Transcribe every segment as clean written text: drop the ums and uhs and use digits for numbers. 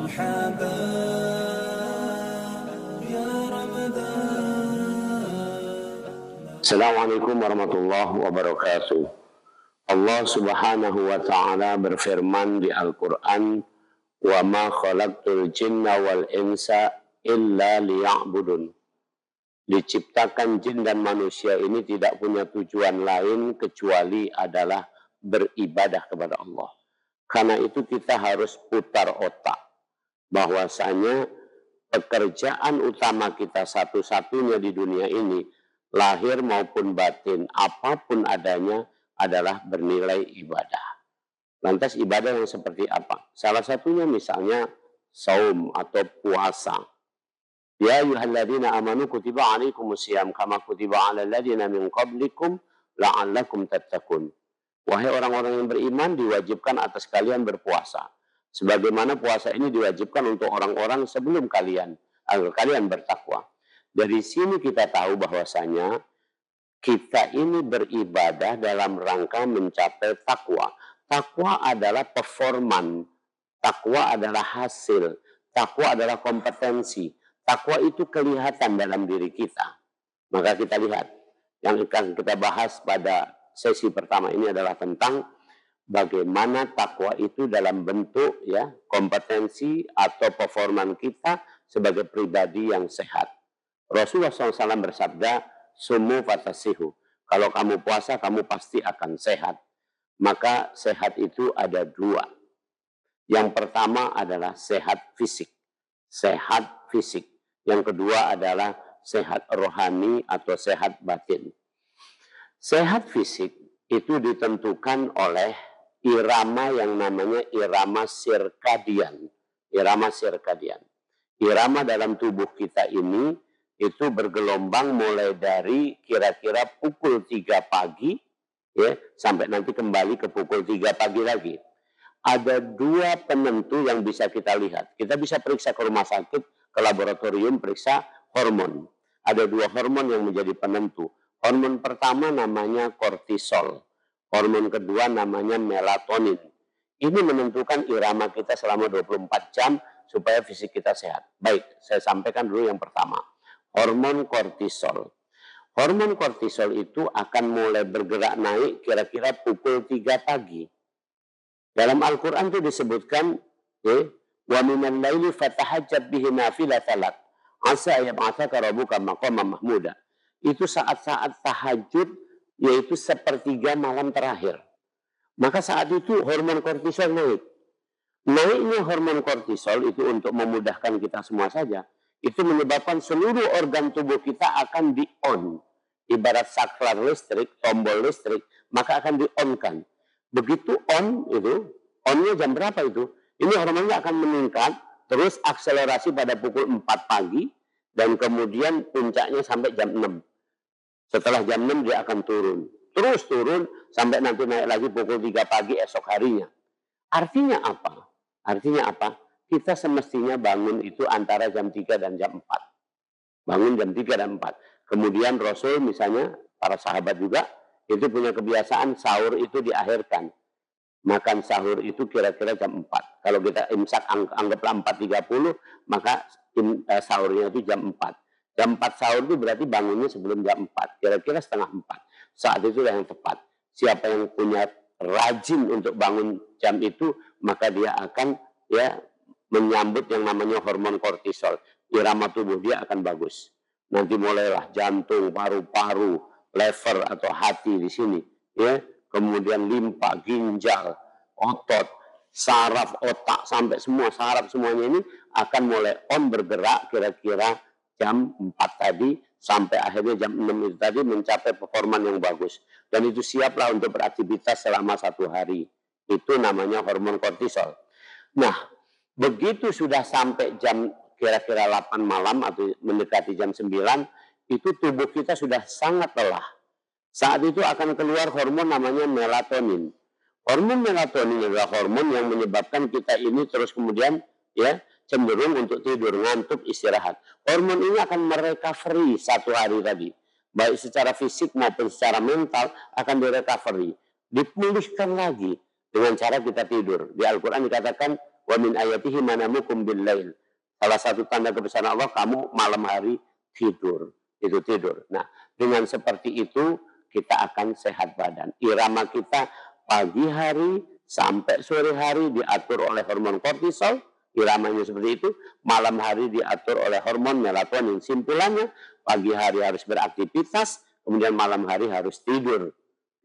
مرحبا يا رمضان. Assalamualaikum warahmatullahi wabarakatuh. Allah subhanahu wa ta'ala berfirman di Al-Quran, wa ma khalaqtul jinna wal insa illa liya'budun. Diciptakan jin dan manusia ini tidak punya tujuan lain kecuali adalah beribadah kepada Allah. Karena itu kita harus putar otak bahwasanya pekerjaan utama kita satu-satunya di dunia ini, lahir maupun batin, apapun adanya adalah bernilai ibadah. Lantas ibadah yang seperti apa? Salah satunya misalnya saum atau puasa. Ya ayyuhalladzina amanu kutiba alaikumusiyam kama kutiba alal ladzina min qablikum la'allakum tattaqun. Wahai orang-orang yang beriman, diwajibkan atas kalian berpuasa. Sebagaimana puasa ini diwajibkan untuk orang-orang sebelum kalian, agar kalian bertakwa. Dari sini kita tahu bahwasanya kita ini beribadah dalam rangka mencapai takwa. Takwa adalah performan, takwa adalah hasil, takwa adalah kompetensi. Takwa itu kelihatan dalam diri kita. Maka kita lihat, yang akan kita bahas pada sesi pertama ini adalah tentang bagaimana takwa itu dalam bentuk ya kompetensi atau performan kita sebagai pribadi yang sehat. Rasulullah SAW bersabda, sumu fatasihu. Kalau kamu puasa, kamu pasti akan sehat. Maka sehat itu ada dua. Yang pertama adalah sehat fisik. Sehat fisik. Yang kedua adalah sehat rohani atau sehat batin. Sehat fisik itu ditentukan oleh irama yang namanya irama sirkadian. Irama sirkadian. Irama dalam tubuh kita ini itu bergelombang mulai dari kira-kira pukul 3 pagi ya, sampai nanti kembali ke pukul 3 pagi lagi. Ada dua penentu yang bisa kita lihat. Kita bisa periksa ke rumah sakit, ke laboratorium, periksa hormon. Ada dua hormon yang menjadi penentu. Hormon pertama namanya kortisol. Hormon kedua namanya melatonin. Ini menentukan irama kita selama 24 jam supaya fisik kita sehat. Baik, saya sampaikan dulu yang pertama. Hormon kortisol. Hormon kortisol itu akan mulai bergerak naik kira-kira pukul 3 pagi. Dalam Al-Quran itu disebutkan, wa minal laili fatahajjab bihi nafilatan lak asa yab'atsaka rabbuka maqaman mahmuda. Itu saat-saat tahajud, yaitu sepertiga malam terakhir. Maka saat itu hormon kortisol naik. Naiknya hormon kortisol itu untuk memudahkan kita semua saja. Itu menyebabkan seluruh organ tubuh kita akan di-on. Ibarat saklar listrik, tombol listrik, maka akan di-on-kan. Begitu on itu, on-nya jam berapa itu? Ini hormonnya akan meningkat, terus akselerasi pada pukul 4 pagi, dan kemudian puncaknya sampai jam 6. Setelah jam 6 dia akan turun. Terus turun sampai nanti naik lagi pukul 3 pagi esok harinya. Artinya apa? Artinya apa? Kita semestinya bangun itu antara jam 3 dan jam 4. Bangun jam 3 dan 4. Kemudian Rasul misalnya, para sahabat juga, itu punya kebiasaan sahur itu diakhirkan. Makan sahur itu kira-kira jam 4. Kalau kita imsak anggaplah 4.30, maka sahurnya itu jam 4. Jam 4 sahur itu berarti bangunnya sebelum jam 4. Kira-kira setengah 4. Saat itu yang tepat. Siapa yang punya rajin untuk bangun jam itu, maka dia akan ya menyambut yang namanya hormon kortisol. Irama tubuh dia akan bagus. Nanti mulailah jantung, paru-paru, lever atau hati di sini, ya. Kemudian limpa, ginjal, otot, saraf, otak, sampai semua saraf semuanya ini akan mulai on bergerak kira-kira jam 4 tadi sampai akhirnya jam 6 itu tadi mencapai performan yang bagus. Dan itu siaplah untuk beraktivitas selama 1 hari. Itu namanya hormon kortisol. Nah, begitu sudah sampai jam kira-kira 8 malam atau mendekati jam 9, itu tubuh kita sudah sangat lelah. Saat itu akan keluar hormon namanya melatonin. Hormon melatonin adalah hormon yang menyebabkan kita ini terus kemudian ya cenderung untuk tidur, ngantuk, istirahat. Hormon ini akan merecovery 1 hari tadi. Baik secara fisik maupun secara mental akan direcovery. Dipulihkan lagi dengan cara kita tidur. Di Al-Quran dikatakan Wa min ayatihi manamukum bil-lail. Salah satu tanda kebesaran Allah, kamu malam hari tidur. Itu tidur. Nah, dengan seperti itu kita akan sehat badan. Irama kita pagi hari sampai sore hari diatur oleh hormon kortisol, iramanya seperti itu. Malam hari diatur oleh hormon melatonin. Simpulannya, pagi hari harus beraktivitas, kemudian malam hari harus tidur.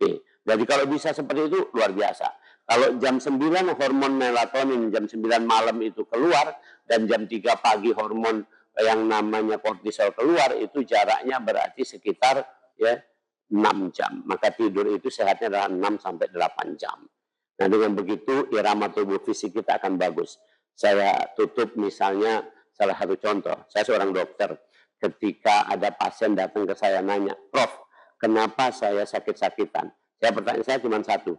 Oke. Jadi kalau bisa seperti itu, luar biasa. Kalau jam 9 hormon melatonin, jam 9 malam itu keluar, dan jam 3 pagi hormon yang namanya kortisol keluar, itu jaraknya berarti sekitar ya 6 jam. Maka tidur itu sehatnya adalah 6 sampai 8 jam. Nah, dengan begitu irama tubuh fisik kita akan bagus. Saya tutup misalnya salah satu contoh. Saya seorang dokter. Ketika ada pasien datang ke saya nanya, "Prof, kenapa saya sakit-sakitan?" Pertanyaan saya cuma satu.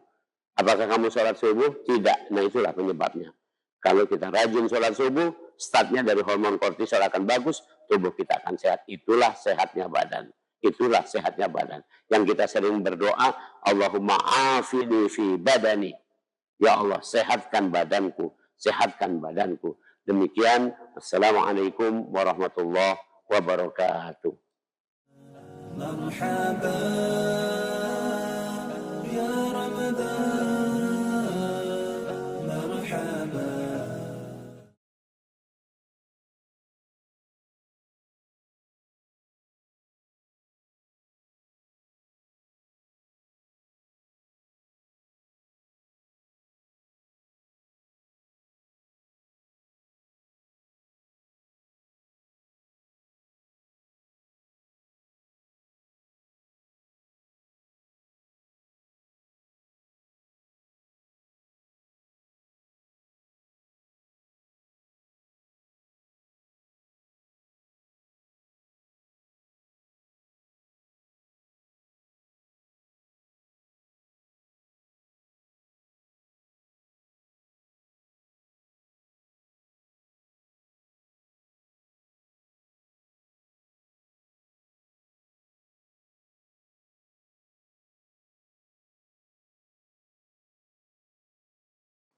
Apakah kamu sholat subuh? Tidak. Nah, itulah penyebabnya. Kalau kita rajin sholat subuh, startnya dari hormon kortisol akan bagus, tubuh kita akan sehat. Itulah sehatnya badan. Itulah sehatnya badan. Yang kita sering berdoa, Allahumma afini fi badani. Ya Allah, sehatkan badanku. Sehatkan badanku. Demikian. Assalamualaikum warahmatullahi wabarakatuh. مرحبا يا رمضان مرحبا.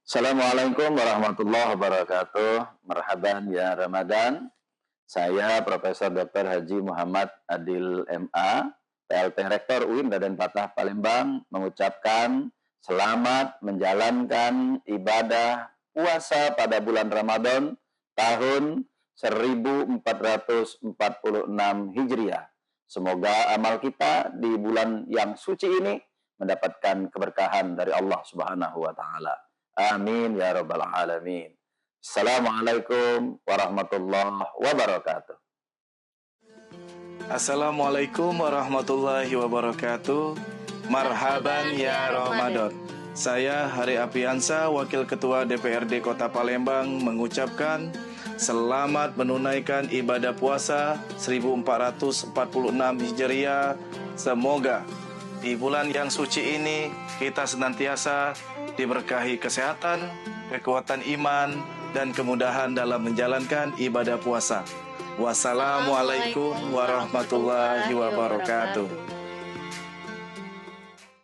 Assalamualaikum warahmatullahi wabarakatuh. Marhaban ya Ramadan. Saya Profesor Dr. Haji Muhammad Adil MA, PLT Rektor UIN Raden Patah Palembang, mengucapkan selamat menjalankan ibadah puasa pada bulan Ramadan tahun 1446 Hijriah. Semoga amal kita di bulan yang suci ini mendapatkan keberkahan dari Allah Subhanahu wa taala. Amin ya rabbal alamin. Assalamualaikum warahmatullahi wabarakatuh. Assalamualaikum warahmatullahi wabarakatuh. Marhaban ya Ramadan. Saya Hari Apiansa, Wakil Ketua DPRD Kota Palembang, mengucapkan selamat menunaikan ibadah puasa 1446 Hijriah. Semoga di bulan yang suci ini kita senantiasa diberkahi kesehatan, kekuatan iman, dan kemudahan dalam menjalankan ibadah puasa. Wassalamualaikum warahmatullahi wabarakatuh.